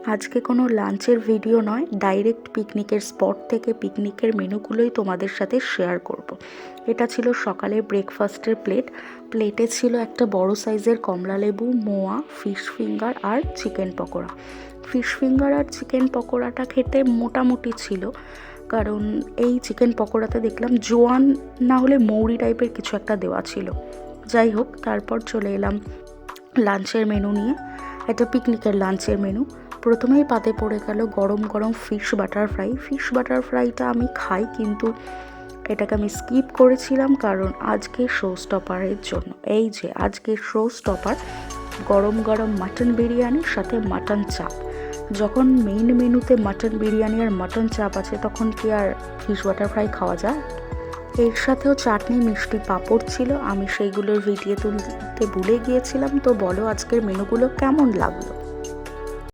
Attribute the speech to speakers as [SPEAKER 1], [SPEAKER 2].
[SPEAKER 1] আজকে কোনো লাঞ্চের ভিডিও নয়, ডাইরেক্ট পিকনিকের স্পট থেকে পিকনিকের মেনুগুলোই তোমাদের সাথে শেয়ার করব। এটা ছিল সকালের ব্রেকফাস্টের প্লেটে ছিল একটা বড় সাইজের কমলালেবু, মোয়া, ফিশ ফিঙ্গার আর চিকেন পকোড়া। ফিশ ফিঙ্গার আর চিকেন পকোড়াটা খেতে মোটামুটি ছিল, কারণ এই চিকেন পকোড়াতে দেখলাম জোয়ান না হলে মৌরি টাইপের কিছু একটা দেওয়া ছিল। যাই হোক, তারপর চলে এলাম লাঞ্চের মেনু নিয়ে। একটা পিকনিকের লাঞ্চের মেনু। প্রথমেই পাতে পড়ে গেল গরম গরম ফিশ বাটার ফ্রাইটা আমি খাই, কিন্তু এটাকে আমি স্কিপ করেছিলাম কারণ আজকে শো স্টপারের জন্য। এই যে আজকে শো স্টপার, গরম গরম মাটন বিরিয়ানির সাথে মাটন চাপ। যখন মেইন মেনুতে মাটন বিরিয়ানি আর মাটন চাপ আছে, তখন কি আর ফিশ বাটার ফ্রাই খাওয়া যায়? এর সাথেও চাটনি, মিষ্টি, পাঁপড় ছিল। আমি সেইগুলোর ভিডিও তুলতে ভুলে গিয়েছিলাম। তো বলো আজকের মেনুগুলো কেমন লাগলো।